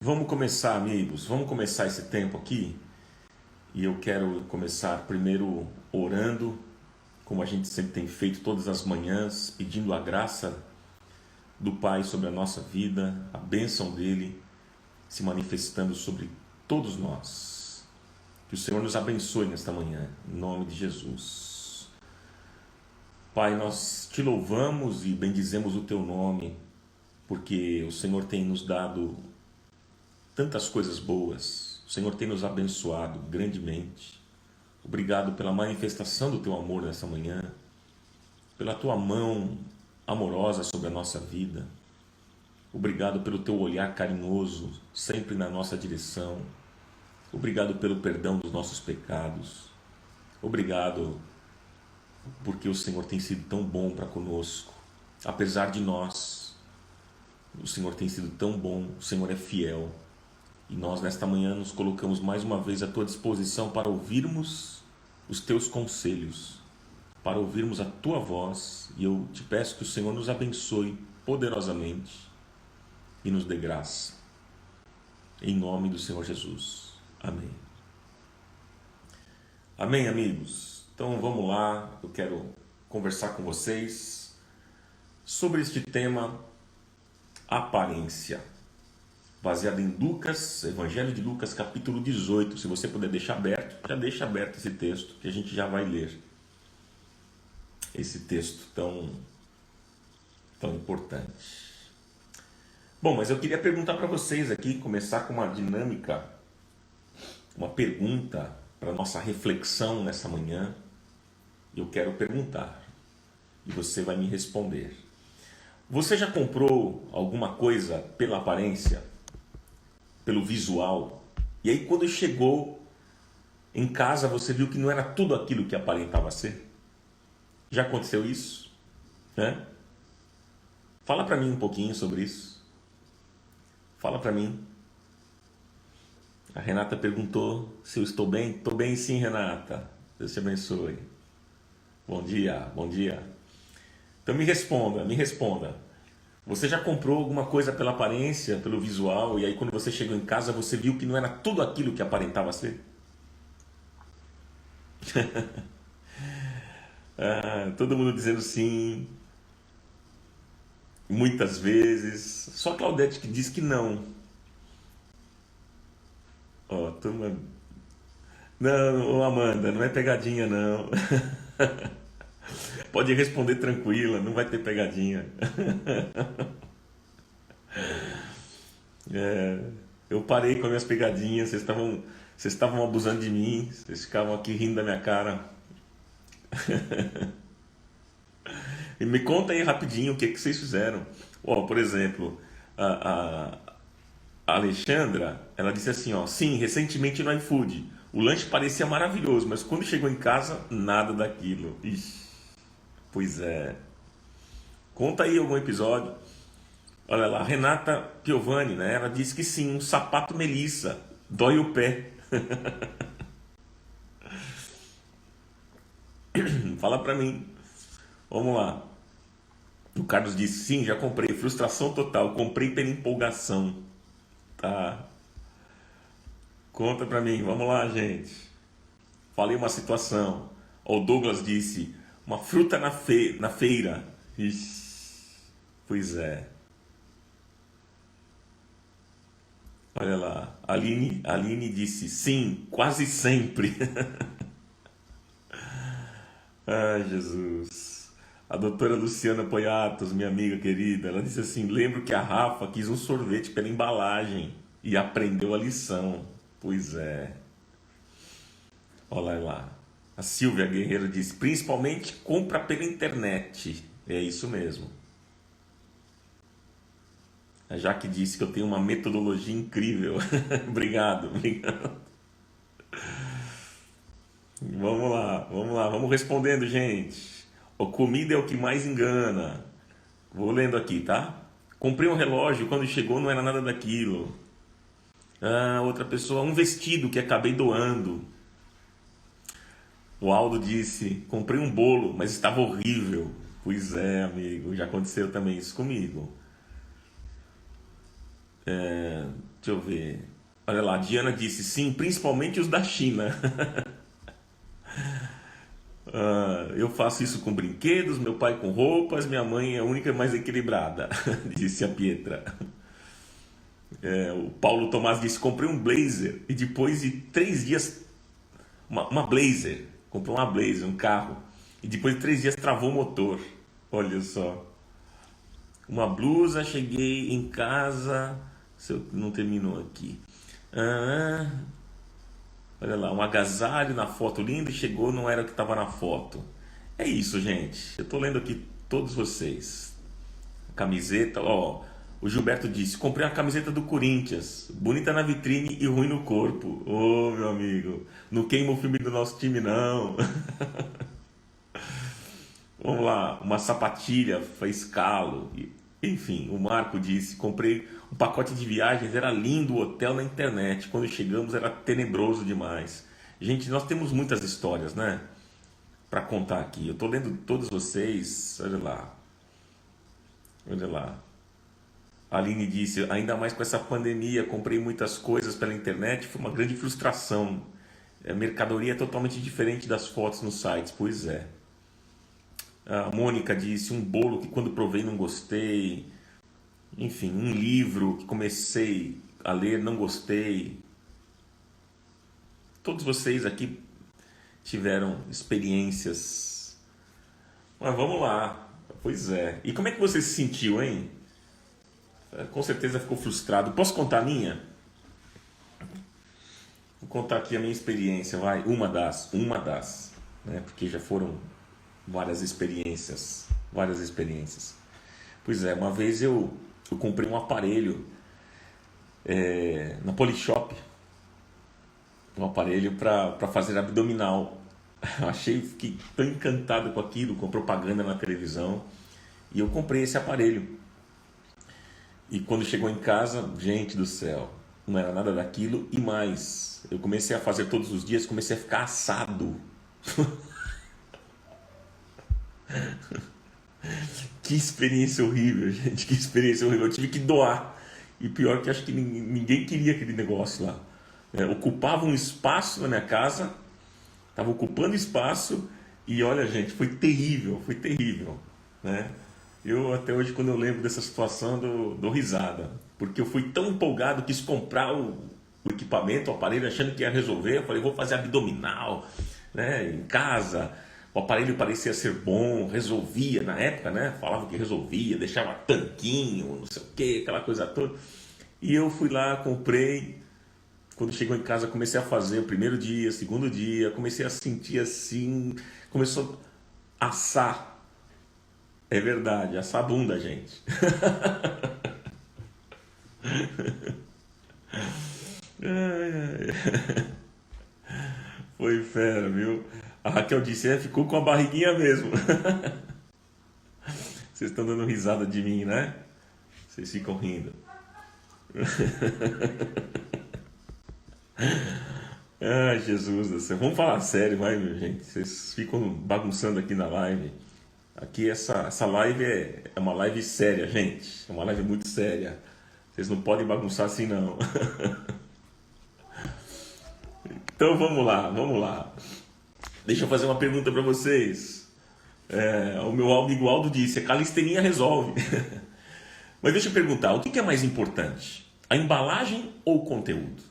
Vamos começar, amigos. Vamos começar esse tempo aqui. E eu quero começar primeiro orando, como a gente sempre tem feito todas as manhãs, pedindo a graça do Pai sobre a nossa vida, a bênção dele se manifestando sobre todos nós. Que o Senhor nos abençoe nesta manhã, em nome de Jesus. Pai, nós te louvamos e bendizemos o teu nome, porque o Senhor tem nos dado tantas coisas boas. O Senhor tem nos abençoado grandemente. Obrigado pela manifestação do teu amor nessa manhã, pela tua mão amorosa sobre a nossa vida. Obrigado pelo teu olhar carinhoso sempre na nossa direção. Obrigado pelo perdão dos nossos pecados. Obrigado porque o Senhor tem sido tão bom para conosco. Apesar de nós, o Senhor tem sido tão bom, o Senhor é fiel. E nós nesta manhã nos colocamos mais uma vez à tua disposição para ouvirmos os teus conselhos, para ouvirmos a tua voz. E eu te peço que o Senhor nos abençoe poderosamente e nos dê graça. Em nome do Senhor Jesus. Amém. Amém, amigos? Então vamos lá, eu quero conversar com vocês sobre este tema, aparência. Baseado em Lucas, Evangelho de Lucas, capítulo 18. Se você puder deixar aberto, já deixa aberto esse texto, que a gente já vai ler. Esse texto tão importante. Bom, mas eu queria perguntar para vocês aqui, começar com uma dinâmica, uma pergunta para nossa reflexão nessa manhã. Eu quero perguntar, e você vai me responder. Você já comprou alguma coisa pela aparência? Pelo visual, e aí quando chegou em casa você viu que não era tudo aquilo que aparentava ser? Já aconteceu isso? Né? Fala pra mim um pouquinho sobre isso. Fala pra mim. A Renata perguntou se eu estou bem. Estou bem sim, Renata. Deus te abençoe. Bom dia, bom dia. Então me responda. Você já comprou alguma coisa pela aparência, pelo visual, e aí quando você chegou em casa você viu que não era tudo aquilo que aparentava ser? Todo mundo dizendo sim, muitas vezes. Só a Claudete que diz que não. Ó, turma. Não, ô Amanda, não é pegadinha não. Pode responder tranquila, não vai ter pegadinha. Eu parei com as minhas pegadinhas, vocês estavam abusando de mim, vocês ficavam aqui rindo da minha cara. E me conta aí rapidinho o que que vocês fizeram. Ó, por exemplo, a Alexandra, ela disse assim, ó, sim, recentemente no iFood, o lanche parecia maravilhoso, mas quando chegou em casa, nada daquilo. Ixi, pois é. Conta aí algum episódio. Olha lá, Renata Piovani, né? Ela disse que sim, um sapato Melissa, dói o pé. Fala pra mim. Vamos lá. O Carlos disse, sim, já comprei. Frustração total, comprei pela empolgação. Tá. Conta pra mim, vamos lá, gente. Falei uma situação. O Douglas disse, uma fruta na feira. Ixi, pois é. Olha lá. Aline disse, sim, quase sempre. Ai, Jesus. A doutora Luciana Poiatos, minha amiga querida, ela disse assim, lembro que a Rafa quis um sorvete pela embalagem e aprendeu a lição. Pois é. Olha lá. A Silvia Guerreiro disse, principalmente compra pela internet. É isso mesmo. A Jaque disse que eu tenho uma metodologia incrível. Obrigado. Vamos lá, vamos respondendo, gente. O comida é o que mais engana. Vou lendo aqui, tá? Comprei um relógio, quando chegou não era nada daquilo. Outra pessoa, um vestido que acabei doando. O Aldo disse, comprei um bolo, mas estava horrível. Pois é, amigo, já aconteceu também isso comigo. Deixa eu ver. Olha lá, a Diana disse sim, principalmente os da China. Eu faço isso com brinquedos, meu pai com roupas, minha mãe é a única mais equilibrada, disse a Pietra. O Paulo Tomás disse: comprei um blazer e depois de 3 dias. Uma blazer. Comprou uma blazer, um carro. E depois de 3 dias travou o motor. Olha só. Uma blusa, cheguei em casa. Se eu não terminou aqui. Olha lá, um agasalho na foto linda e chegou, não era o que estava na foto. É isso, gente. Eu estou lendo aqui todos vocês. Camiseta, ó. O Gilberto disse: comprei uma camiseta do Corinthians, bonita na vitrine e ruim no corpo. Ô, meu amigo, não queima o filme do nosso time, não. Vamos lá, uma sapatilha fez calo. Enfim, o Marco disse: comprei um pacote de viagens, era lindo o hotel na internet. Quando chegamos era tenebroso demais. Gente, nós temos muitas histórias, né? Para contar aqui. Eu tô lendo todos vocês. Olha lá. Olha lá. A Aline disse: ainda mais com essa pandemia, comprei muitas coisas pela internet, foi uma grande frustração. A mercadoria é totalmente diferente das fotos nos sites. Pois é. A Mônica disse: um bolo que quando provei não gostei. Enfim, um livro que comecei a ler, não gostei. Todos vocês aqui tiveram experiências. Mas vamos lá. Pois é. E como é que você se sentiu, hein? Com certeza ficou frustrado. Posso contar a minha? Vou contar aqui a minha experiência, vai. Uma das, né? Porque já foram várias experiências. Pois é, uma vez eu comprei um aparelho na Polishop. Um aparelho para fazer abdominal. Fiquei tão encantado com aquilo, com propaganda na televisão. E eu comprei esse aparelho. E quando chegou em casa, gente do céu, não era nada daquilo. E mais, eu comecei a fazer todos os dias, comecei a ficar assado. Que experiência horrível, gente, que experiência horrível. Eu tive que doar. E pior que acho que ninguém queria aquele negócio lá. Ocupava um espaço na minha casa, estava ocupando espaço. E olha, gente, foi terrível, né? Eu até hoje, quando eu lembro dessa situação, dou risada. Porque eu fui tão empolgado, quis comprar o equipamento, o aparelho, achando que ia resolver. Eu falei: vou fazer abdominal, né, em casa. O aparelho parecia ser bom, resolvia na época, né? Falava que resolvia, deixava tanquinho, não sei o que, aquela coisa toda. E eu fui lá, comprei. Quando chegou em casa, comecei a fazer o primeiro dia, segundo dia, comecei a sentir assim, começou a assar. É verdade, assar a bunda, gente. Foi fera, viu? A Raquel disse: ficou com a barriguinha mesmo. Vocês estão dando risada de mim, né? Vocês ficam rindo. Ai, Jesus do céu. Vamos falar sério, vai, meu gente. Vocês ficam bagunçando aqui na live. Aqui essa live é uma live séria, gente. É uma live muito séria. Vocês não podem bagunçar assim, não. Então vamos lá. Deixa eu fazer uma pergunta para vocês. O meu amigo Aldo disse: a calistenia resolve. Mas deixa eu perguntar, o que é mais importante? A embalagem ou o conteúdo?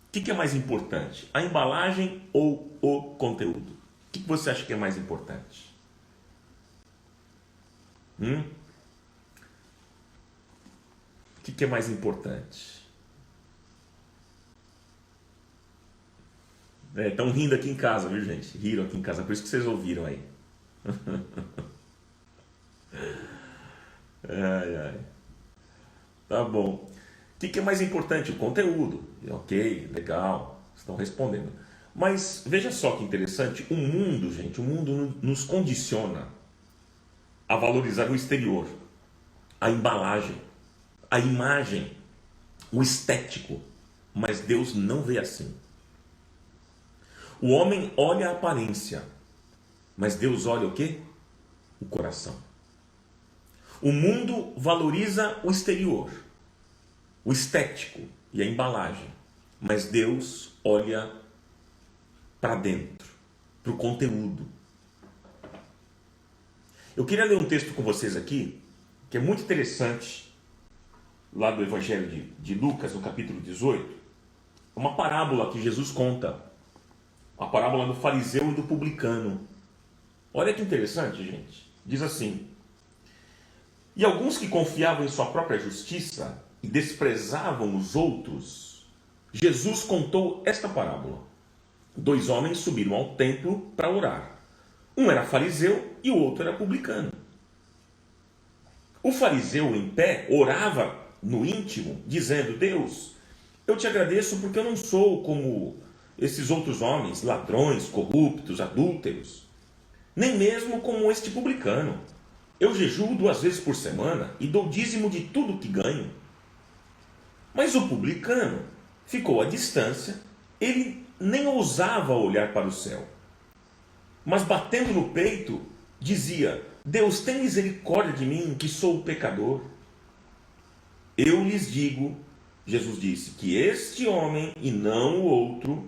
O que é mais importante? A embalagem ou o conteúdo? O que você acha que é mais importante? O que é mais importante? Estão rindo aqui em casa, viu, gente? Riram aqui em casa, por isso que vocês ouviram aí. Ai. Tá bom. O que é mais importante? O conteúdo. Ok, legal, estão respondendo. Mas veja só que interessante, o mundo, gente, o mundo nos condiciona a valorizar o exterior, a embalagem, a imagem, o estético. Mas Deus não vê assim. O homem olha a aparência, mas Deus olha o quê? O coração. O mundo valoriza o exterior. o estético e a embalagem, mas Deus olha para dentro, para o conteúdo. Eu queria ler um texto com vocês aqui, que é muito interessante, lá do Evangelho de Lucas, no capítulo 18, uma parábola que Jesus conta, a parábola do fariseu e do publicano. Olha que interessante, gente. Diz assim: e alguns que confiavam em sua própria justiça e desprezavam os outros, Jesus contou esta parábola. 2 homens subiram ao templo para orar. Um era fariseu e o outro era publicano. O fariseu, em pé, orava no íntimo, dizendo: Deus, eu te agradeço porque eu não sou como esses outros homens, ladrões, corruptos, adúlteros, nem mesmo como este publicano. Eu jejuo 2 vezes por semana e dou dízimo de tudo que ganho. Mas o publicano ficou à distância, ele nem ousava olhar para o céu, mas batendo no peito, dizia: Deus, tem misericórdia de mim, que sou pecador. Eu lhes digo, Jesus disse, que este homem e não o outro,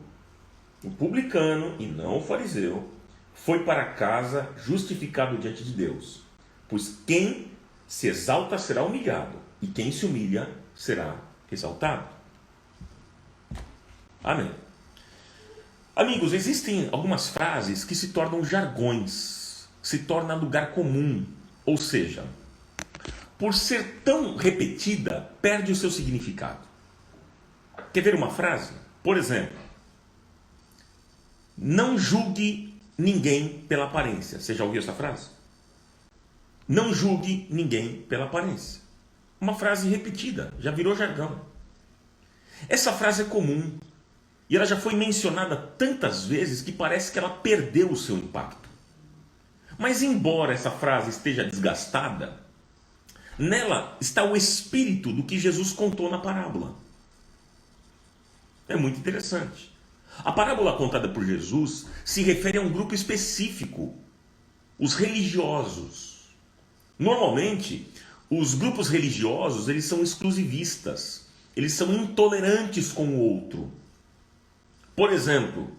o publicano e não o fariseu, foi para casa justificado diante de Deus. Pois quem se exalta será humilhado, e quem se humilha será exaltado. Amém. Amigos, existem algumas frases que se tornam jargões, se torna lugar comum, ou seja, por ser tão repetida, perde o seu significado. Quer ver uma frase? Por exemplo, não julgue ninguém pela aparência. Você já ouviu essa frase? Não julgue ninguém pela aparência. Uma frase repetida, já virou jargão. Essa frase é comum. E ela já foi mencionada tantas vezes que parece que ela perdeu o seu impacto. Mas embora essa frase esteja desgastada, nela está o espírito do que Jesus contou na parábola. É muito interessante. A parábola contada por Jesus se refere a um grupo específico, os religiosos. Normalmente, os grupos religiosos, eles são exclusivistas, eles são intolerantes com o outro. Por exemplo,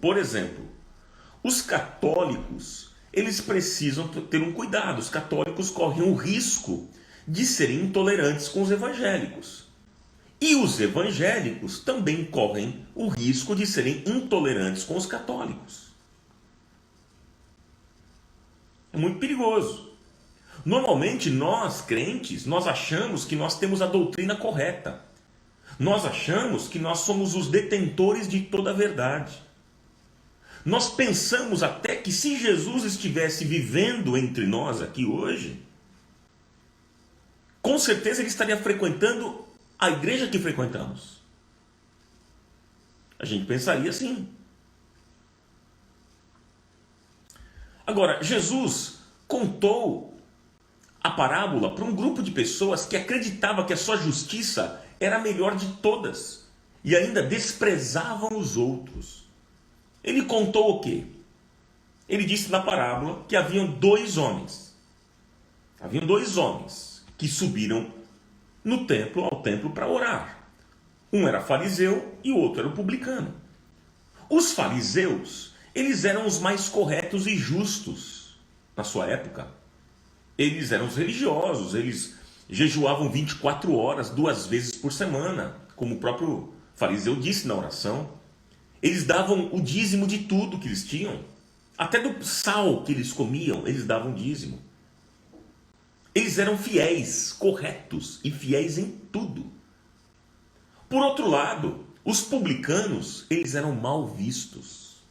os católicos, eles precisam ter um cuidado. Os católicos correm o risco de serem intolerantes com os evangélicos. E os evangélicos também correm o risco de serem intolerantes com os católicos. É muito perigoso. Normalmente nós, crentes, nós achamos que nós temos a doutrina correta. Nós achamos que nós somos os detentores de toda a verdade. Nós pensamos até que se Jesus estivesse vivendo entre nós aqui hoje, com certeza ele estaria frequentando a igreja que frequentamos. A gente pensaria assim. Agora, Jesus contou a parábola para um grupo de pessoas que acreditava que a sua justiça era a melhor de todas e ainda desprezavam os outros. Ele contou o quê? Ele disse na parábola que haviam 2 homens. Haviam 2 homens que subiram ao templo para orar. Um era fariseu e o outro era o publicano. Os fariseus, eles eram os mais corretos e justos na sua época. Eles eram os religiosos, eles jejuavam 24 horas, 2 vezes por semana, como o próprio fariseu disse na oração. Eles davam o dízimo de tudo que eles tinham, até do sal que eles comiam, eles davam dízimo. Eles eram fiéis, corretos e fiéis em tudo. Por outro lado, os publicanos, eles eram mal vistos.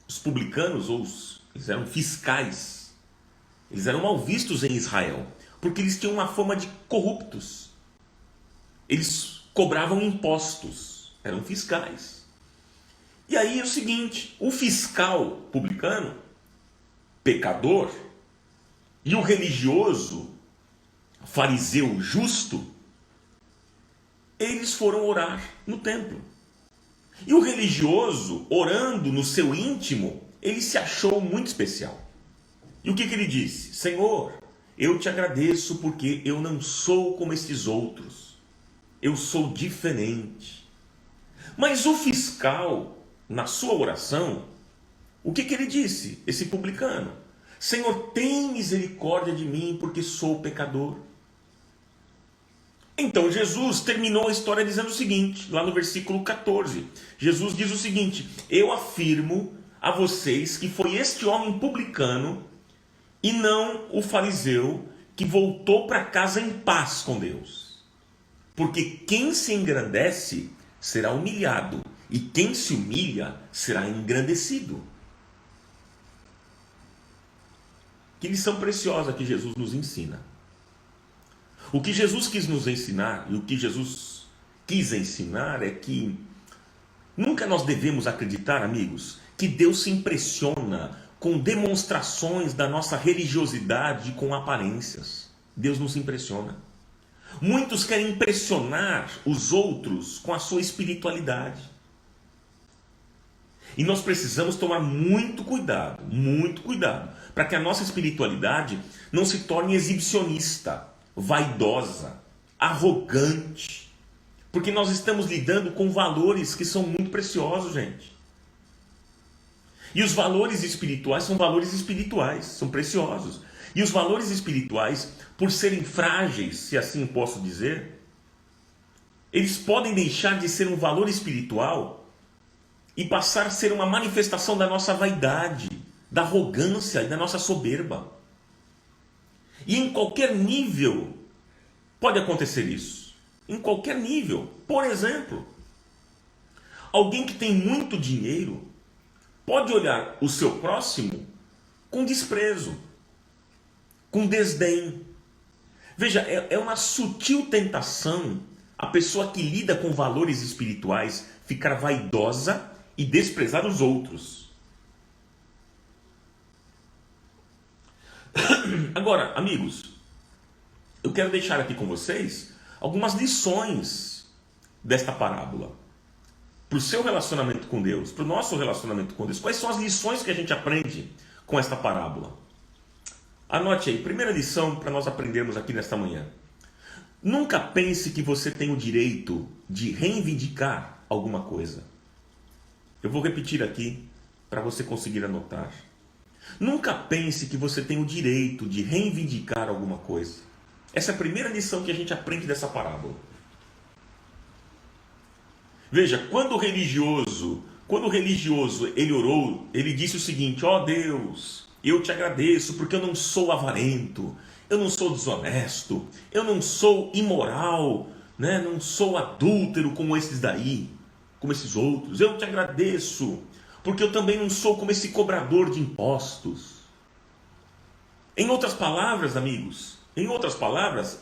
Os publicanos, eles eram fiscais. Eles eram mal vistos em Israel, porque eles tinham uma fama de corruptos. Eles cobravam impostos, eram fiscais. E aí é o seguinte, o fiscal publicano, pecador, e o religioso, fariseu justo, eles foram orar no templo. E o religioso, orando no seu íntimo, ele se achou muito especial. E o que ele disse? Senhor, eu te agradeço porque eu não sou como estes outros. eu sou diferente. Mas o fiscal, na sua oração, o que ele disse? Esse publicano: Senhor, tem misericórdia de mim, porque sou pecador. Então Jesus terminou a história dizendo o seguinte, lá no versículo 14. Jesus diz o seguinte: eu afirmo a vocês que foi este homem publicano e não o fariseu que voltou para casa em paz com Deus. Porque quem se engrandece será humilhado, e quem se humilha será engrandecido. Que lição preciosa que Jesus nos ensina. O que Jesus quis nos ensinar, e o que Jesus quis ensinar, é que nunca nós devemos acreditar, amigos, que Deus se impressiona com demonstrações da nossa religiosidade com aparências. Deus não se impressiona. Muitos querem impressionar os outros com a sua espiritualidade. E nós precisamos tomar muito cuidado, para que a nossa espiritualidade não se torne exibicionista, vaidosa, arrogante. Porque nós estamos lidando com valores que são muito preciosos, gente. E os valores espirituais são valores espirituais, são preciosos. E os valores espirituais, por serem frágeis, se assim posso dizer, eles podem deixar de ser um valor espiritual e passar a ser uma manifestação da nossa vaidade, da arrogância e da nossa soberba. E em qualquer nível pode acontecer isso. Em qualquer nível. Por exemplo, alguém que tem muito dinheiro pode olhar o seu próximo com desprezo, com desdém. Veja, é uma sutil tentação a pessoa que lida com valores espirituais ficar vaidosa e desprezar os outros. Agora, amigos, eu quero deixar aqui com vocês algumas lições desta parábola. Para o seu relacionamento com Deus, para o nosso relacionamento com Deus. Quais são as lições que a gente aprende com esta parábola? Anote aí, primeira lição para nós aprendermos aqui nesta manhã. Nunca pense que você tem o direito de reivindicar alguma coisa. Eu vou repetir aqui para você conseguir anotar. Nunca pense que você tem o direito de reivindicar alguma coisa. Essa é a primeira lição que a gente aprende dessa parábola. Veja, quando o religioso ele orou, ele disse o seguinte: ó Deus, eu te agradeço porque eu não sou avarento, eu não sou desonesto, eu não sou imoral, né? Não sou adúltero como esses daí, como esses outros. Eu te agradeço porque eu também não sou como esse cobrador de impostos. Em outras palavras, amigos, ele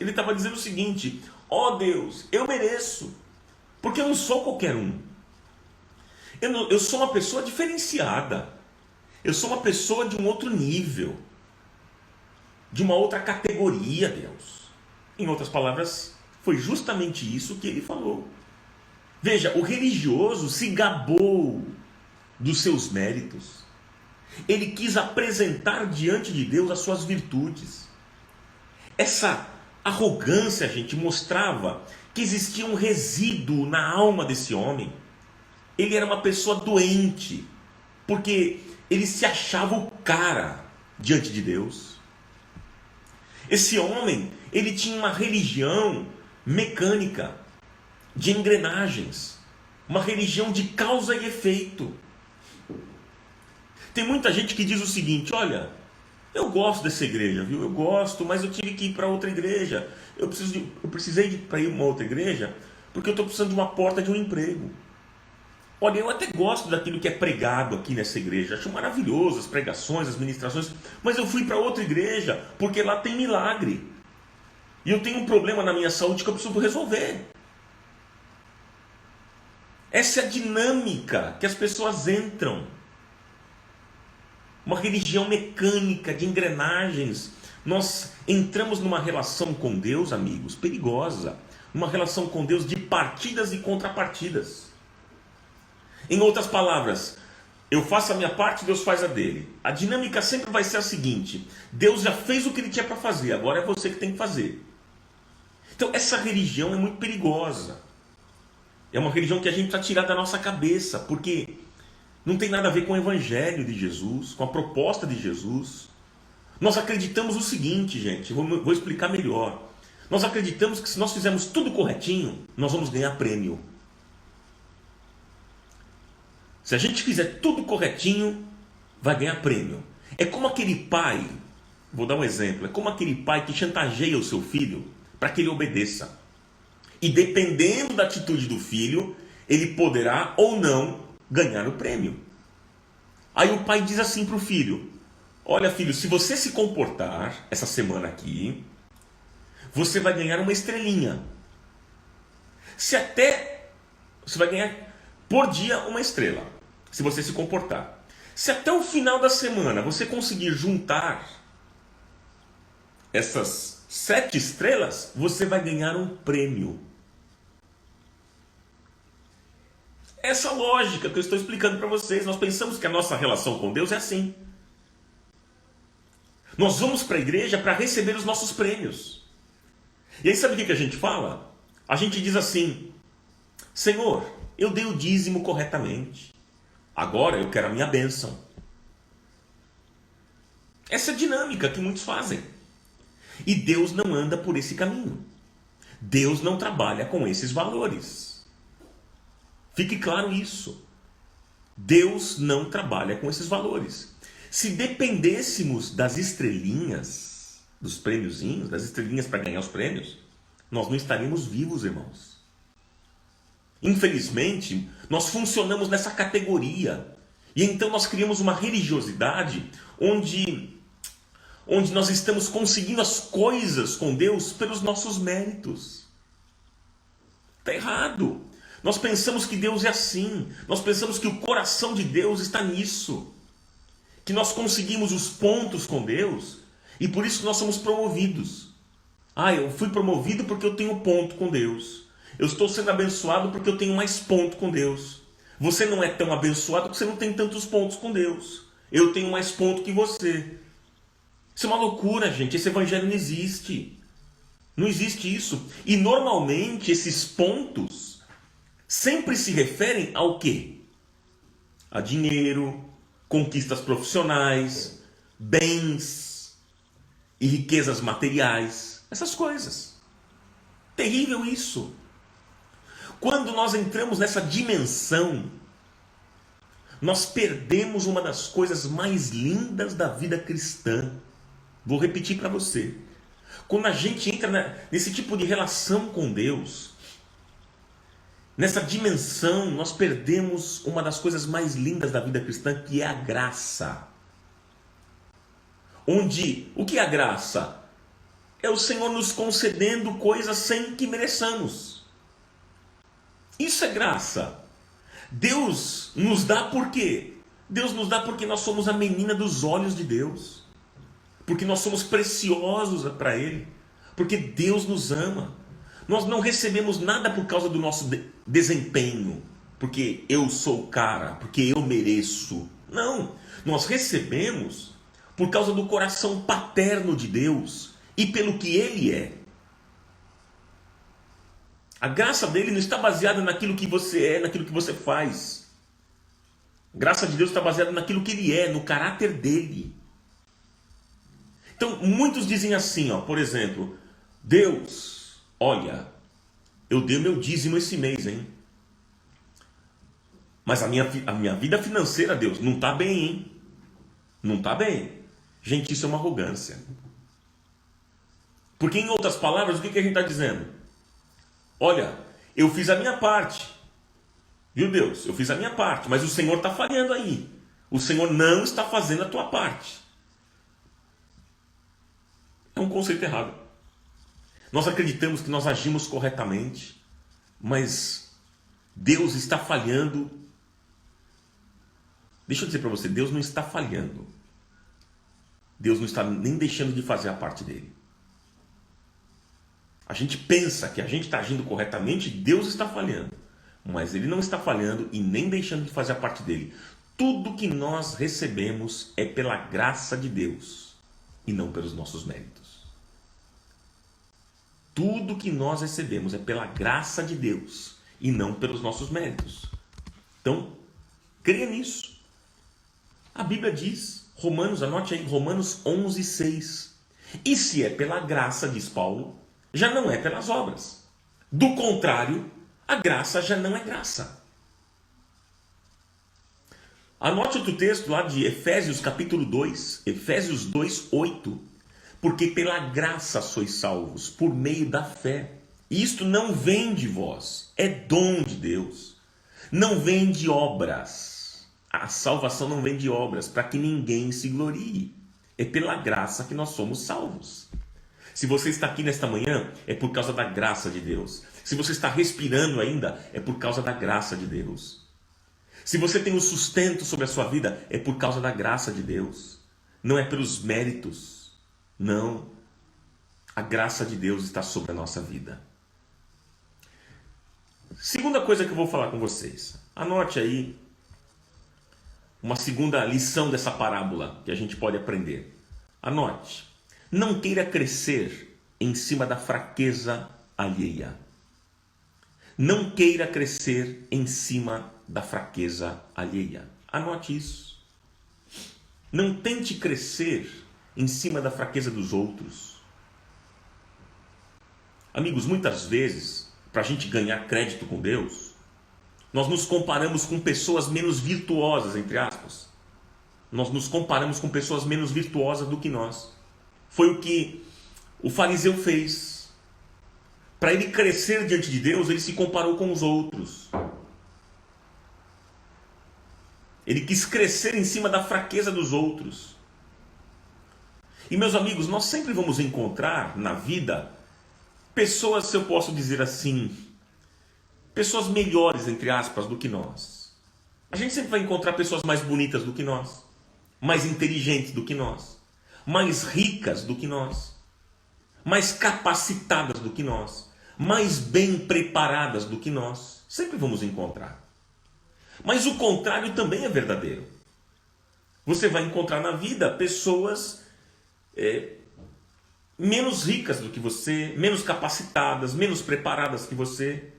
estava dizendo o seguinte: ó Deus, eu mereço, porque eu não sou qualquer um. Eu sou uma pessoa diferenciada. Eu sou uma pessoa de um outro nível, de uma outra categoria, Deus. Em outras palavras, foi justamente isso que ele falou. Veja, o religioso se gabou dos seus méritos. Ele quis apresentar diante de Deus as suas virtudes. Essa arrogância, gente, mostrava que existia um resíduo na alma desse homem. Ele era uma pessoa doente, porque ele se achava o cara diante de Deus. Esse homem, ele tinha uma religião mecânica, de engrenagens, uma religião de causa e efeito. Tem muita gente que diz o seguinte: olha, eu gosto dessa igreja, viu? Eu gosto, mas eu tive que ir para outra igreja. Eu precisei ir para uma outra igreja porque eu estou precisando de uma porta de um emprego. Olha, eu até gosto daquilo que é pregado aqui nessa igreja. Acho maravilhoso as pregações, as ministrações. Mas eu fui para outra igreja porque lá tem milagre. E eu tenho um problema na minha saúde que eu preciso resolver. Essa é a dinâmica que as pessoas entram. Uma religião mecânica, de engrenagens. Nós entramos numa relação com Deus, amigos, perigosa. Uma relação com Deus de partidas e contrapartidas. Em outras palavras, eu faço a minha parte, Deus faz a dele. A dinâmica sempre vai ser a seguinte: Deus já fez o que ele tinha para fazer, agora é você que tem que fazer. Então essa religião é muito perigosa. É uma religião que a gente precisa tirar da nossa cabeça, porque não tem nada a ver com o evangelho de Jesus, com a proposta de Jesus. Nós acreditamos o seguinte, gente, vou explicar melhor. Nós acreditamos que se nós fizermos tudo corretinho, nós vamos ganhar prêmio. Se a gente fizer tudo corretinho, vai ganhar prêmio. É como aquele pai, vou dar um exemplo, é como aquele pai que chantageia o seu filho para que ele obedeça. E dependendo da atitude do filho, ele poderá ou não ganhar o prêmio. Aí o pai diz assim para o filho: olha, filho, se você se comportar essa semana aqui, você vai ganhar uma estrelinha. Você vai ganhar por dia uma estrela, se você se comportar. Se até o final da semana você conseguir juntar essas 7 estrelas, você vai ganhar um prêmio. Essa lógica que eu estou explicando para vocês. Nós pensamos que a nossa relação com Deus é assim. Nós vamos para a igreja para receber os nossos prêmios. E aí sabe o que a gente fala? A gente diz assim: Senhor, eu dei o dízimo corretamente. Agora eu quero a minha bênção. Essa é a dinâmica que muitos fazem. E Deus não anda por esse caminho. Deus não trabalha com esses valores. Fique claro isso. Deus não trabalha com esses valores. Se dependêssemos das estrelinhas, dos prêmiozinhos, das estrelinhas para ganhar os prêmios, nós não estaríamos vivos, irmãos. Infelizmente, nós funcionamos nessa categoria. E então nós criamos uma religiosidade onde nós estamos conseguindo as coisas com Deus pelos nossos méritos. Está errado. Nós pensamos que Deus é assim. Nós pensamos que o coração de Deus está nisso. Que nós conseguimos os pontos com Deus e por isso que nós somos promovidos. Eu fui promovido porque eu tenho ponto com Deus. Eu estou sendo abençoado porque eu tenho mais ponto com Deus. Você não é tão abençoado porque você não tem tantos pontos com Deus. Eu tenho mais ponto que você. Isso é uma loucura, gente. Esse evangelho não existe. Não existe isso. E normalmente esses pontos sempre se referem ao quê? A dinheiro, conquistas profissionais, bens e riquezas materiais. Essas coisas. Terrível isso. Quando nós entramos nessa dimensão, nós perdemos uma das coisas mais lindas da vida cristã. Vou repetir para você. Quando a gente entra nesse tipo de relação com Deus, nessa dimensão, nós perdemos uma das coisas mais lindas da vida cristã, que é a graça. O que é a graça? É o Senhor nos concedendo coisas sem que mereçamos. Isso é graça. Deus nos dá por quê? Deus nos dá porque nós somos a menina dos olhos de Deus. Porque nós somos preciosos para Ele. Porque Deus nos ama. Nós não recebemos nada por causa do nosso desempenho, porque eu sou o cara, porque eu mereço. Não, nós recebemos por causa do coração paterno de Deus e pelo que Ele é. A graça dele não está baseada naquilo que você é, naquilo que você faz. A graça de Deus está baseada naquilo que Ele é, no caráter dele. Então, muitos dizem assim, por exemplo, Deus, olha, eu dei meu dízimo esse mês, hein? Mas a minha vida financeira, Deus, não está bem, hein? Não está bem. Gente, isso é uma arrogância. Porque, em outras palavras, o que a gente está dizendo? Olha, eu fiz a minha parte. Viu, Deus? Eu fiz a minha parte, mas o Senhor está falhando aí. O Senhor não está fazendo a tua parte. É um conceito errado. Nós acreditamos que nós agimos corretamente, mas Deus está falhando. Deixa eu dizer para você, Deus não está falhando. Deus não está nem deixando de fazer a parte dele. A gente pensa que a gente está agindo corretamente, Deus está falhando. Mas Ele não está falhando e nem deixando de fazer a parte dele. Tudo que nós recebemos é pela graça de Deus e não pelos nossos méritos. Tudo que nós recebemos é pela graça de Deus e não pelos nossos méritos. Então, creia nisso. A Bíblia diz, Romanos, anote aí, Romanos 11:6. E se é pela graça, diz Paulo, já não é pelas obras. Do contrário, a graça já não é graça. Anote outro texto lá de Efésios capítulo 2, Efésios 2:8. Porque pela graça sois salvos, por meio da fé. E isto não vem de vós, é dom de Deus. Não vem de obras. A salvação não vem de obras, para que ninguém se glorie. É pela graça que nós somos salvos. Se você está aqui nesta manhã, é por causa da graça de Deus. Se você está respirando ainda, é por causa da graça de Deus. Se você tem um sustento sobre a sua vida, é por causa da graça de Deus. Não é pelos méritos. Não. A graça de Deus está sobre a nossa vida. Segunda coisa que eu vou falar com vocês. Anote aí uma segunda lição dessa parábola que a gente pode aprender. Anote. Não queira crescer em cima da fraqueza alheia. Não queira crescer em cima da fraqueza alheia. Anote isso. Não tente crescer em cima da fraqueza dos outros. Amigos, muitas vezes, para a gente ganhar crédito com Deus, nós nos comparamos com pessoas menos virtuosas, entre aspas. Nós nos comparamos com pessoas menos virtuosas do que nós. Foi o que o fariseu fez. Para ele crescer diante de Deus, ele se comparou com os outros. Ele quis crescer em cima da fraqueza dos outros. E meus amigos, nós sempre vamos encontrar na vida pessoas, se eu posso dizer assim, pessoas melhores, entre aspas, do que nós. A gente sempre vai encontrar pessoas mais bonitas do que nós, mais inteligentes do que nós, mais ricas do que nós, mais capacitadas do que nós, mais bem preparadas do que nós. Sempre vamos encontrar. Mas o contrário também é verdadeiro. Você vai encontrar na vida pessoas menos ricas do que você, menos capacitadas, menos preparadas que você.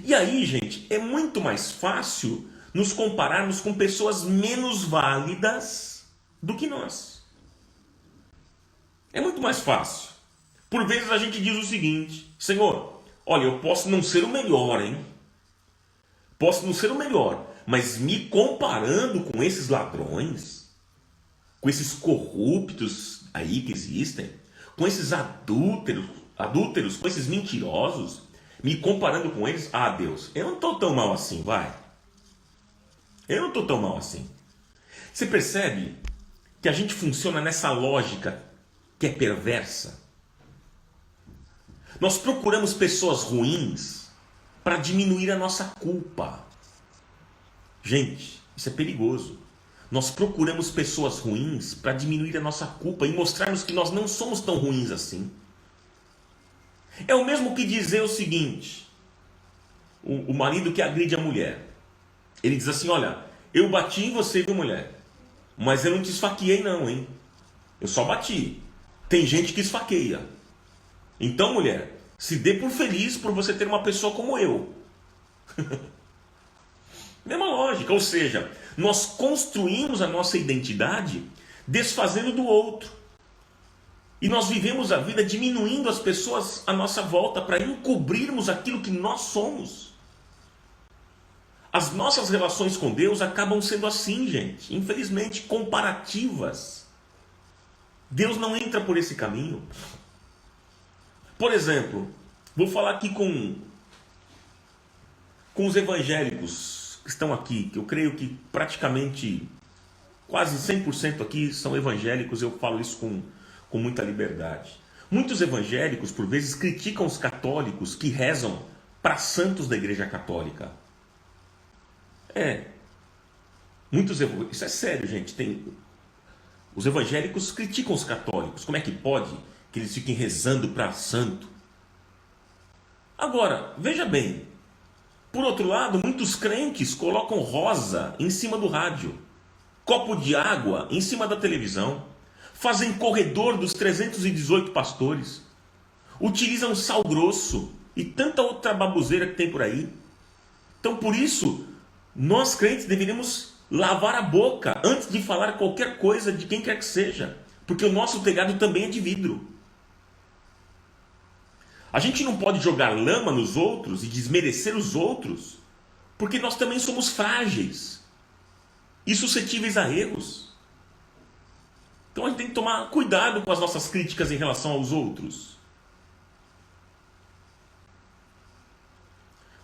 E aí, gente, é muito mais fácil nos compararmos com pessoas menos válidas do que nós. É muito mais fácil. Por vezes a gente diz o seguinte: Senhor, olha, eu posso não ser o melhor, hein? Posso não ser o melhor, mas me comparando com esses ladrões, com esses corruptos aí que existem, com esses adúlteros, com esses mentirosos, me comparando com eles, Deus, eu não estou tão mal assim, vai. Eu não estou tão mal assim. Você percebe que a gente funciona nessa lógica que é perversa? Nós procuramos pessoas ruins para diminuir a nossa culpa. Gente, isso é perigoso. Nós procuramos pessoas ruins para diminuir a nossa culpa e mostrarmos que nós não somos tão ruins assim. É o mesmo que dizer o seguinte: o marido que agride a mulher, ele diz assim: olha, eu bati em você, viu, mulher, mas eu não te esfaqueei não, hein? Eu só bati. Tem gente que esfaqueia. Então, mulher, se dê por feliz por você ter uma pessoa como eu. Mesma lógica, ou seja, nós construímos a nossa identidade desfazendo do outro. E nós vivemos a vida diminuindo as pessoas à nossa volta para encobrirmos aquilo que nós somos. As nossas relações com Deus acabam sendo assim, gente, infelizmente, comparativas. Deus não entra por esse caminho. Por exemplo, vou falar aqui com os evangélicos que estão aqui, que eu creio que praticamente quase 100% aqui são evangélicos. Eu falo isso com muita liberdade. Muitos evangélicos, por vezes, criticam os católicos que rezam para santos da Igreja Católica. Isso é sério, gente. Os evangélicos criticam os católicos. Como é que pode que eles fiquem rezando para santo? Agora, veja bem, por outro lado, muitos crentes colocam rosa em cima do rádio, copo de água em cima da televisão, fazem corredor dos 318 pastores. utilizam sal grosso e tanta outra baboseira que tem por aí. Então, por isso, nós crentes deveríamos lavar a boca antes de falar qualquer coisa de quem quer que seja, porque o nosso telhado também é de vidro. A gente não pode jogar lama nos outros e desmerecer os outros, porque nós também somos frágeis e suscetíveis a erros. Então a gente tem que tomar cuidado com as nossas críticas em relação aos outros.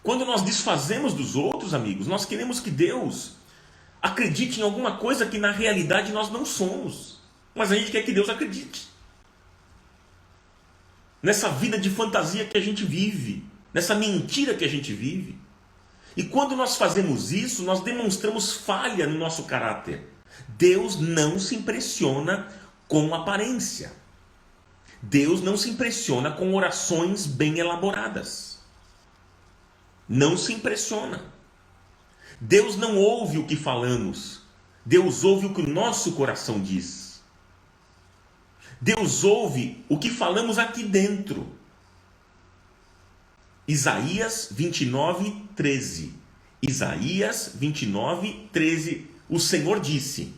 Quando nós desfazemos dos outros, amigos, nós queremos que Deus acredite em alguma coisa que na realidade nós não somos. Mas a gente quer que Deus acredite. Nessa vida de fantasia que a gente vive, nessa mentira que a gente vive. E quando nós fazemos isso, nós demonstramos falha no nosso caráter. Deus não se impressiona com aparência. Deus não se impressiona com orações bem elaboradas. Não se impressiona. Deus não ouve o que falamos. Deus ouve o que o nosso coração diz. Deus ouve o que falamos aqui dentro. Isaías 29, 13. Isaías 29, 13. O Senhor disse: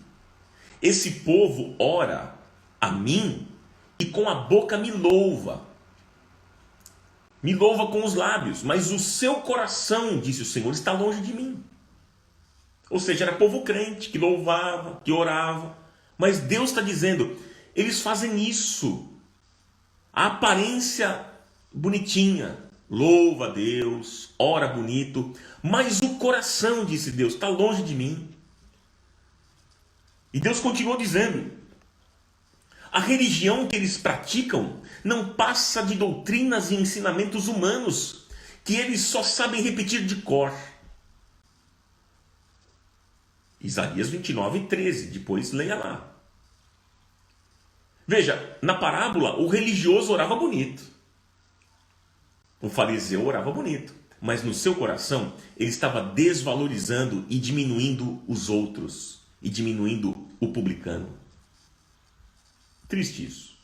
esse povo ora a mim e com a boca me louva. Me louva com os lábios, mas o seu coração, disse o Senhor, está longe de mim. Ou seja, era povo crente que louvava, que orava. Mas Deus está dizendo, eles fazem isso. A aparência bonitinha, louva a Deus, ora bonito, mas o coração, disse Deus, está longe de mim. E Deus continuou dizendo, a religião que eles praticam não passa de doutrinas e ensinamentos humanos, que eles só sabem repetir de cor. Isaías 29, 13, depois leia lá. Veja, na parábola, o religioso orava bonito. O fariseu orava bonito. Mas no seu coração, ele estava desvalorizando e diminuindo os outros. E diminuindo o publicano. Triste isso.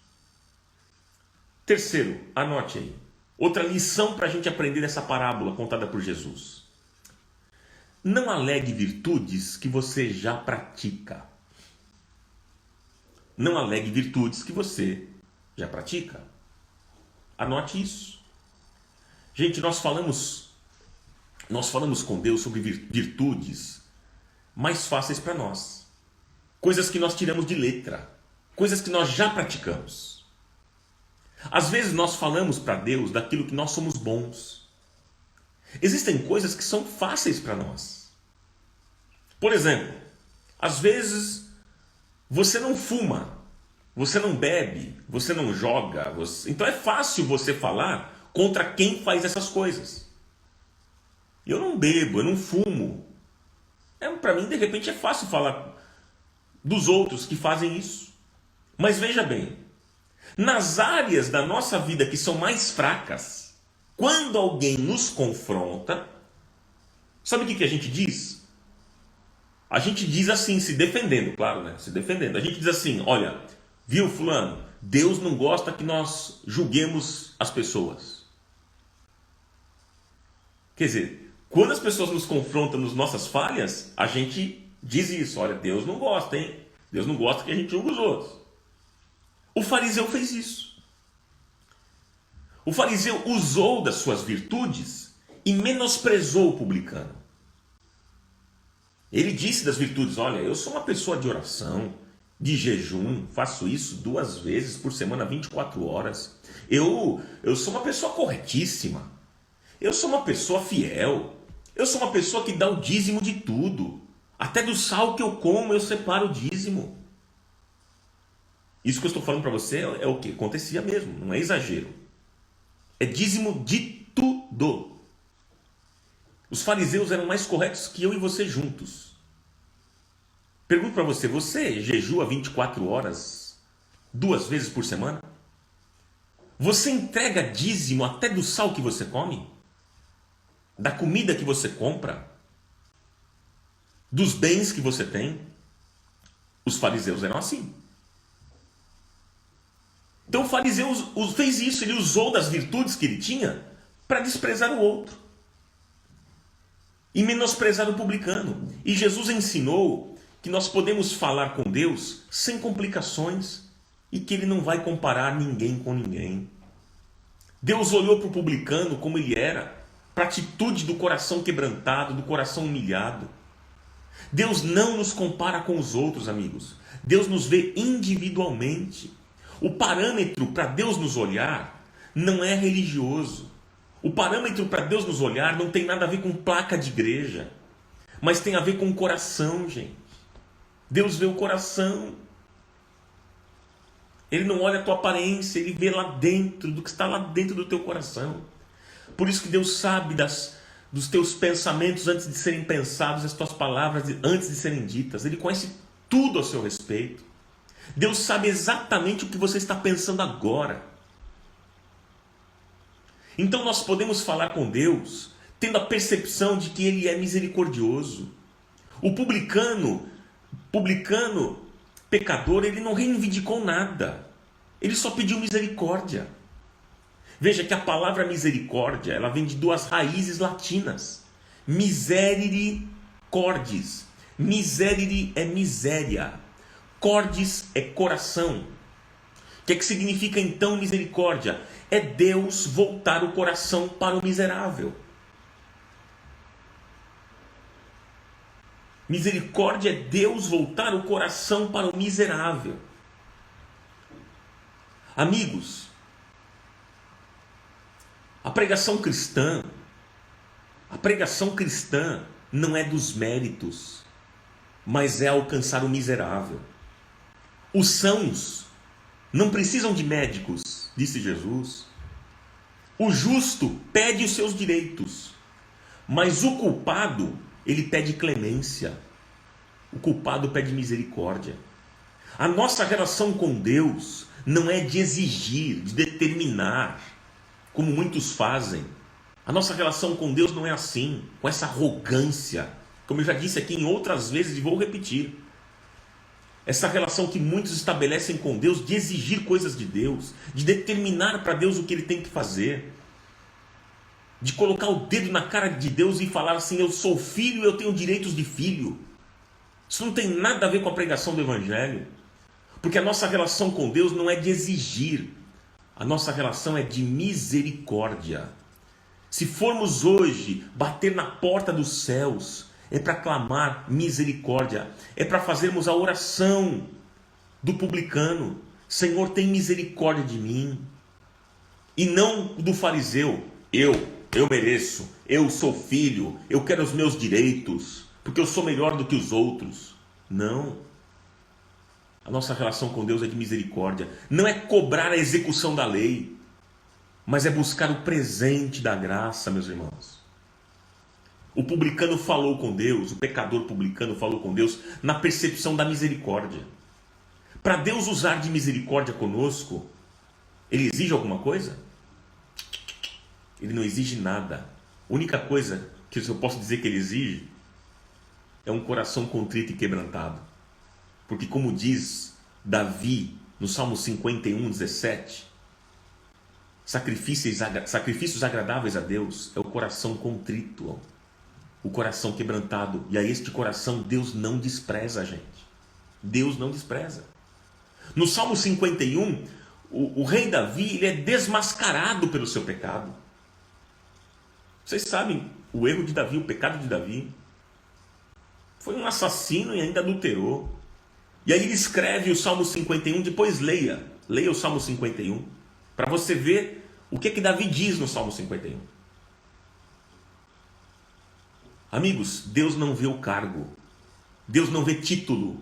Terceiro, anote aí. Outra lição para a gente aprender nessa parábola contada por Jesus. Não alegue virtudes que você já pratica. Não alegue virtudes que você já pratica. Anote isso. Gente, nós falamos com Deus sobre virtudes mais fáceis para nós. Coisas que nós tiramos de letra. Coisas que nós já praticamos. Às vezes nós falamos para Deus daquilo que nós somos bons. Existem coisas que são fáceis para nós. Por exemplo, às vezes você não fuma, você não bebe, você não joga. Então é fácil você falar contra quem faz essas coisas. Eu não bebo, eu não fumo. Para mim, de repente, é fácil falar dos outros que fazem isso. Mas veja bem, nas áreas da nossa vida que são mais fracas, quando alguém nos confronta, sabe o que a gente diz? A gente diz assim, se defendendo, claro, né? Se defendendo. A gente diz assim, olha, viu fulano, Deus não gosta que nós julguemos as pessoas. Quer dizer, quando as pessoas nos confrontam nas nossas falhas, a gente diz isso, olha, Deus não gosta, hein? Deus não gosta que a gente julgue os outros. O fariseu fez isso. O fariseu usou das suas virtudes e menosprezou o publicano. Ele disse das virtudes, olha, eu sou uma pessoa de oração, de jejum, faço isso 2 vezes por semana, 24 horas. Eu sou uma pessoa corretíssima. Eu sou uma pessoa fiel. Eu sou uma pessoa que dá o dízimo de tudo. Até do sal que eu como, eu separo o dízimo. Isso que eu estou falando para você é o que acontecia mesmo, não é exagero. É dízimo de tudo. Os fariseus eram mais corretos que eu e você juntos. Pergunto para você, você jejua 24 horas 2 vezes por semana? Você entrega dízimo até do sal que você come? Da comida que você compra? Dos bens que você tem? Os fariseus eram assim. Então o fariseu fez isso, ele usou das virtudes que ele tinha para desprezar o outro e menosprezar o publicano. E Jesus ensinou que nós podemos falar com Deus sem complicações e que ele não vai comparar ninguém com ninguém. Deus olhou para o publicano como ele era, para a atitude do coração quebrantado, do coração humilhado. Deus não nos compara com os outros, amigos. Deus nos vê individualmente. O parâmetro para Deus nos olhar não é religioso. O parâmetro para Deus nos olhar não tem nada a ver com placa de igreja, mas tem a ver com o coração, gente. Deus vê o coração. Ele não olha a tua aparência, ele vê lá dentro, do que está lá dentro do teu coração. Por isso que Deus sabe dos teus pensamentos antes de serem pensados, as tuas palavras antes de serem ditas. Ele conhece tudo a seu respeito. Deus sabe exatamente o que você está pensando agora. Então nós podemos falar com Deus tendo a percepção de que Ele é misericordioso. O publicano, pecador, ele não reivindicou nada. Ele só pediu misericórdia. Veja que a palavra misericórdia, ela vem de duas raízes latinas. Miserere cordis. Miserere é miséria. Cordis é coração. O que significa então misericórdia? É Deus voltar o coração para o miserável. Misericórdia é Deus voltar o coração para o miserável. Amigos, a pregação cristã não é dos méritos, mas é alcançar o miserável. Os sãos não precisam de médicos, disse Jesus. O justo pede os seus direitos, mas o culpado, ele pede clemência. O culpado pede misericórdia. A nossa relação com Deus não é de exigir, de determinar, como muitos fazem. A nossa relação com Deus não é assim, com essa arrogância, como eu já disse aqui em outras vezes e vou repetir. Essa relação que muitos estabelecem com Deus de exigir coisas de Deus, de determinar para Deus o que Ele tem que fazer, de colocar o dedo na cara de Deus e falar assim: eu sou filho, eu tenho direitos de filho. Isso não tem nada a ver com a pregação do Evangelho, porque a nossa relação com Deus não é de exigir, a nossa relação é de misericórdia. Se formos hoje bater na porta dos céus, é para clamar misericórdia, é para fazermos a oração do publicano: Senhor, tem misericórdia de mim. E não do fariseu: eu mereço, eu sou filho, eu quero os meus direitos, porque eu sou melhor do que os outros. Não. A nossa relação com Deus é de misericórdia. Não é cobrar a execução da lei, mas é buscar o presente da graça, meus irmãos. O publicano falou com Deus, o pecador publicano falou com Deus na percepção da misericórdia. Para Deus usar de misericórdia conosco, Ele exige alguma coisa? Ele não exige nada. A única coisa que eu posso dizer que Ele exige é um coração contrito e quebrantado. Porque como diz Davi no Salmo 51, 17, sacrifícios agradáveis a Deus é o coração contrito, o coração quebrantado. E a este coração Deus não despreza a gente. Deus não despreza. No Salmo 51, o rei Davi, ele é desmascarado pelo seu pecado. Vocês sabem o erro de Davi, o pecado de Davi. Foi um assassino e ainda adulterou. E aí ele escreve o Salmo 51, depois leia o Salmo 51, para você ver o que Davi diz no Salmo 51. Amigos, Deus não vê o cargo, Deus não vê título,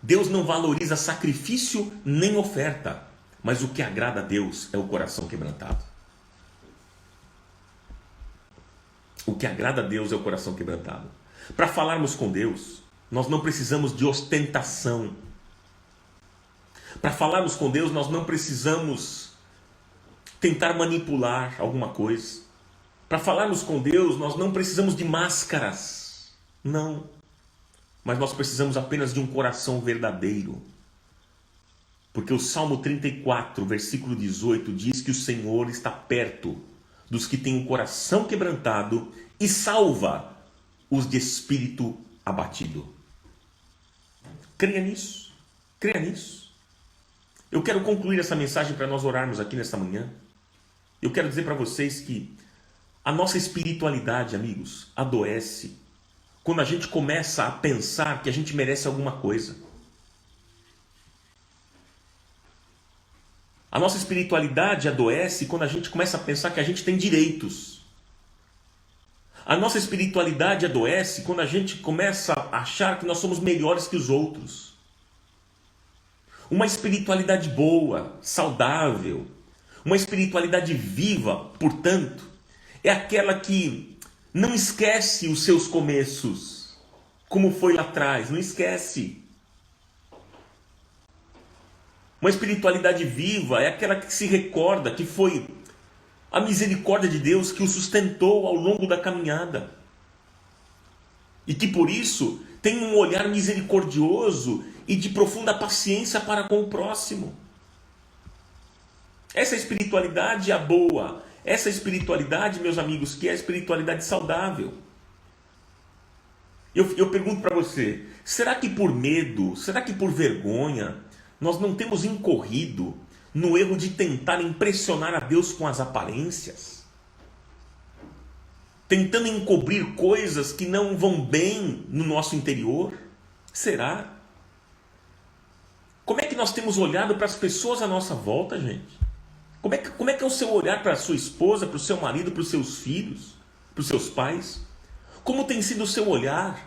Deus não valoriza sacrifício nem oferta, mas o que agrada a Deus é o coração quebrantado. O que agrada a Deus é o coração quebrantado. Para falarmos com Deus, nós não precisamos de ostentação. Para falarmos com Deus, nós não precisamos tentar manipular alguma coisa. Para falarmos com Deus, nós não precisamos de máscaras. Não. Mas nós precisamos apenas de um coração verdadeiro. Porque o Salmo 34, versículo 18, diz que o Senhor está perto dos que têm o coração quebrantado e salva os de espírito abatido. Creia nisso. Creia nisso. Eu quero concluir essa mensagem para nós orarmos aqui nesta manhã. Eu quero dizer para vocês que a nossa espiritualidade, amigos, adoece quando a gente começa a pensar que a gente merece alguma coisa. A nossa espiritualidade adoece quando a gente começa a pensar que a gente tem direitos. A nossa espiritualidade adoece quando a gente começa a achar que nós somos melhores que os outros. Uma espiritualidade boa, saudável, uma espiritualidade viva, portanto, é aquela que não esquece os seus começos, como foi lá atrás, não esquece. Uma espiritualidade viva é aquela que se recorda que foi a misericórdia de Deus que o sustentou ao longo da caminhada. E que por isso tem um olhar misericordioso e de profunda paciência para com o próximo. Essa espiritualidade é a boa. Essa espiritualidade, meus amigos, que é a espiritualidade saudável. Eu pergunto para você, será que por medo, será que por vergonha, nós não temos incorrido no erro de tentar impressionar a Deus com as aparências? Tentando encobrir coisas que não vão bem no nosso interior? Será? Como é que nós temos olhado para as pessoas à nossa volta, gente? Como é que é o seu olhar para a sua esposa, para o seu marido, para os seus filhos, para os seus pais? Como tem sido o seu olhar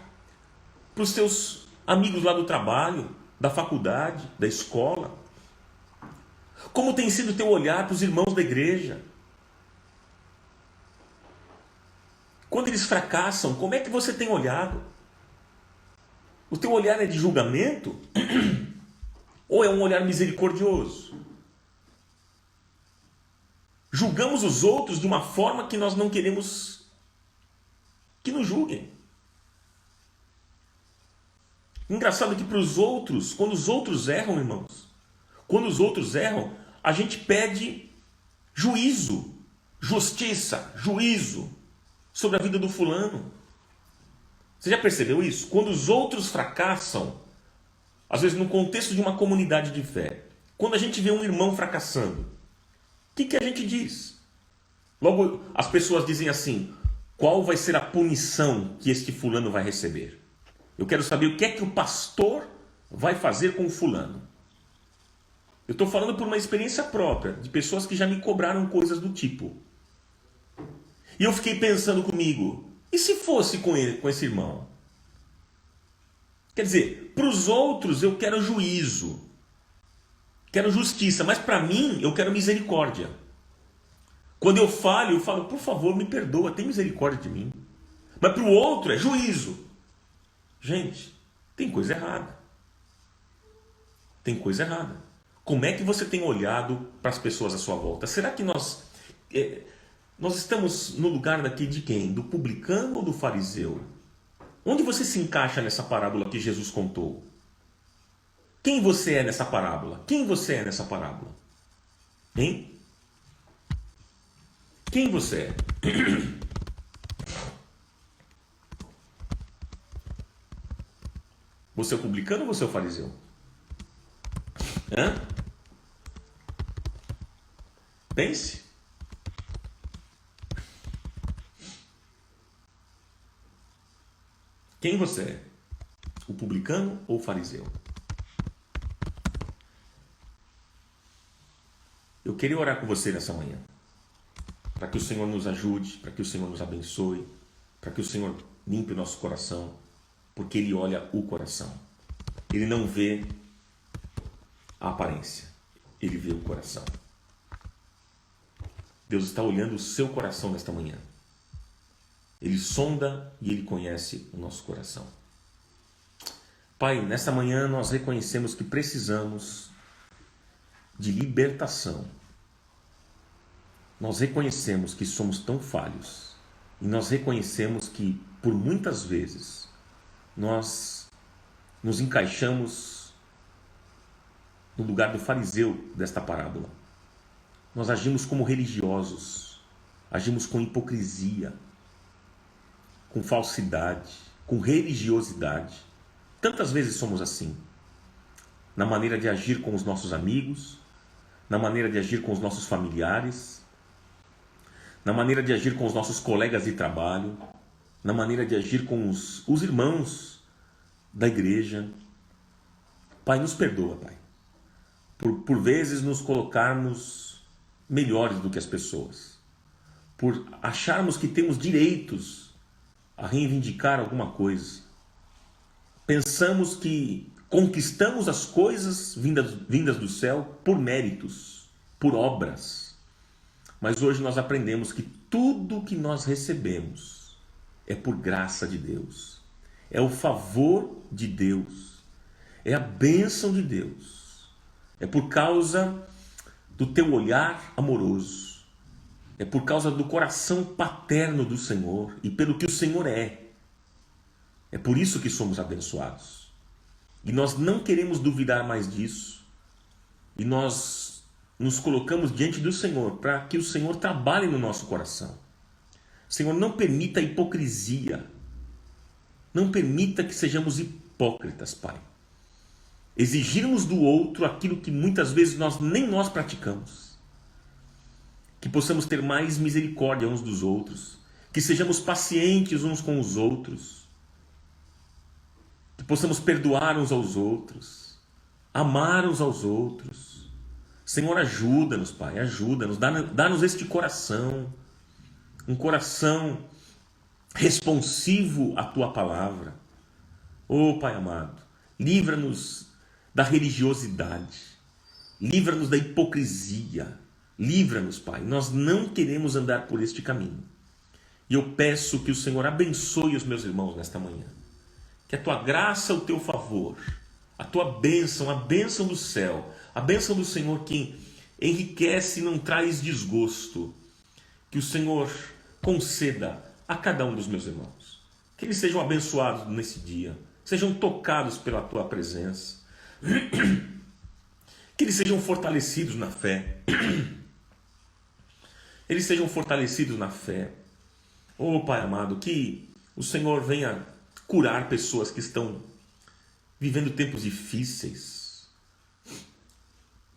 para os seus amigos lá do trabalho, da faculdade, da escola? Como tem sido o teu olhar para os irmãos da igreja? Quando eles fracassam, como é que você tem olhado? O teu olhar é de julgamento? Ou é um olhar misericordioso? Julgamos os outros de uma forma que nós não queremos que nos julguem. Engraçado que para os outros, quando os outros erram, irmãos, quando os outros erram, a gente pede juízo, justiça, juízo sobre a vida do fulano. Você já percebeu isso? Quando os outros fracassam, às vezes no contexto de uma comunidade de fé, quando a gente vê um irmão fracassando, o que a gente diz? Logo as pessoas dizem assim: qual vai ser a punição que este fulano vai receber? Eu quero saber o que é que o pastor vai fazer com o fulano. Eu estou falando por uma experiência própria, de pessoas que já me cobraram coisas do tipo. E eu fiquei pensando comigo, e se fosse com esse irmão? Quer dizer, para os outros eu quero juízo, quero justiça, mas para mim eu quero misericórdia. Quando eu falho, eu falo, por favor, me perdoa, tem misericórdia de mim. Mas para o outro é juízo. Gente, tem coisa errada. Tem coisa errada. Como é que você tem olhado para as pessoas à sua volta? Será que nós estamos no lugar daqui de quem? Do publicano ou do fariseu? Onde você se encaixa nessa parábola que Jesus contou? Quem você é nessa parábola? Quem você é nessa parábola? Hein? Quem você é? Você é o publicano ou você é o fariseu? Hã? Pense. Quem você é? O publicano ou o fariseu? Eu queria orar com você nessa manhã, para que o Senhor nos ajude, para que o Senhor nos abençoe, para que o Senhor limpe o nosso coração, porque Ele olha o coração. Ele não vê a aparência, Ele vê o coração. Deus está olhando o seu coração nesta manhã. Ele sonda e Ele conhece o nosso coração. Pai, nesta manhã nós reconhecemos que precisamos de libertação. Nós reconhecemos que somos tão falhos e nós reconhecemos que por muitas vezes nós nos encaixamos no lugar do fariseu desta parábola. Nós agimos como religiosos, agimos com hipocrisia, com falsidade, com religiosidade. Tantas vezes somos assim, na maneira de agir com os nossos amigos, na maneira de agir com os nossos familiares, na maneira de agir com os nossos colegas de trabalho, na maneira de agir com os irmãos da igreja. Pai, nos perdoa, Pai, por vezes nos colocarmos melhores do que as pessoas, por acharmos que temos direitos a reivindicar alguma coisa. Pensamos que conquistamos as coisas vindas do céu por méritos, por obras. Mas hoje nós aprendemos que tudo que nós recebemos é por graça de Deus. É o favor de Deus. É a bênção de Deus. É por causa do teu olhar amoroso. É por causa do coração paterno do Senhor e pelo que o Senhor é. É por isso que somos abençoados. E nós não queremos duvidar mais disso. E nós nos colocamos diante do Senhor para que o Senhor trabalhe no nosso coração. Senhor, não permita a hipocrisia. Não permita que sejamos hipócritas, Pai. Exigirmos do outro aquilo que muitas vezes nem nós praticamos. Que possamos ter mais misericórdia uns dos outros. Que sejamos pacientes uns com os outros. Que possamos perdoar uns aos outros, amar uns aos outros. Senhor, ajuda-nos, Pai, ajuda-nos, dá-nos este coração, um coração responsivo à Tua palavra. Oh, Pai amado, livra-nos da religiosidade, livra-nos da hipocrisia, livra-nos, Pai, nós não queremos andar por este caminho. E eu peço que o Senhor abençoe os meus irmãos nesta manhã. Que a Tua graça, o Teu favor, a Tua bênção, a bênção do céu, a bênção do Senhor que enriquece e não traz desgosto, que o Senhor conceda a cada um dos meus irmãos. Que eles sejam abençoados nesse dia, sejam tocados pela Tua presença, que eles sejam fortalecidos na fé. Eles sejam fortalecidos na fé. Oh, Pai amado, que o Senhor venha curar pessoas que estão vivendo tempos difíceis,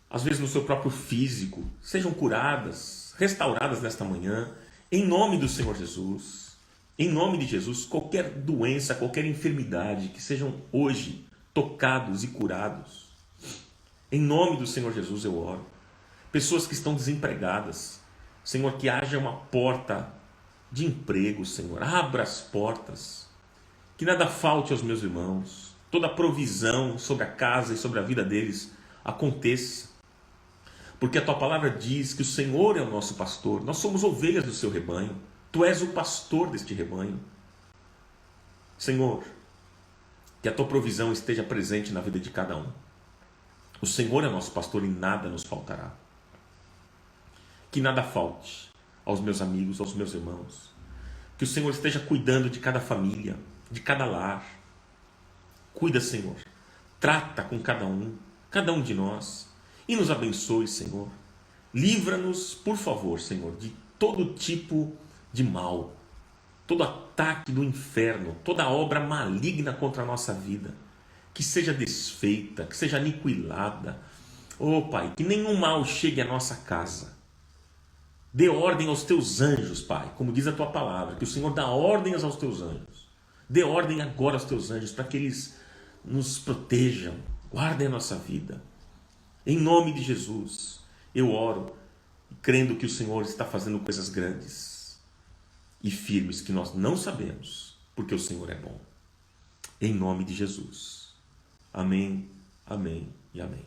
às vezes no seu próprio físico, sejam curadas, restauradas nesta manhã, em nome do Senhor Jesus. Em nome de Jesus, qualquer doença, qualquer enfermidade, que sejam hoje tocados e curados. Em nome do Senhor Jesus eu oro. Pessoas que estão desempregadas, Senhor, que haja uma porta de emprego, Senhor, abra as portas. Que nada falte aos meus irmãos, toda a provisão sobre a casa e sobre a vida deles aconteça. Porque a Tua palavra diz que o Senhor é o nosso pastor, nós somos ovelhas do Seu rebanho, Tu és o pastor deste rebanho. Senhor, que a Tua provisão esteja presente na vida de cada um. O Senhor é nosso pastor e nada nos faltará. Que nada falte aos meus amigos, aos meus irmãos. Que o Senhor esteja cuidando de cada família, de cada lar. Cuida, Senhor. Trata com cada um de nós. E nos abençoe, Senhor. Livra-nos, por favor, Senhor, de todo tipo de mal. Todo ataque do inferno, toda obra maligna contra a nossa vida. Que seja desfeita, que seja aniquilada. Oh, Pai, que nenhum mal chegue à nossa casa. Dê ordem aos Teus anjos, Pai, como diz a Tua palavra, que o Senhor dá ordens aos Teus anjos. Dê ordem agora aos Teus anjos para que eles nos protejam, guardem a nossa vida. Em nome de Jesus, eu oro, crendo que o Senhor está fazendo coisas grandes e firmes que nós não sabemos, porque o Senhor é bom. Em nome de Jesus. Amém, amém e amém.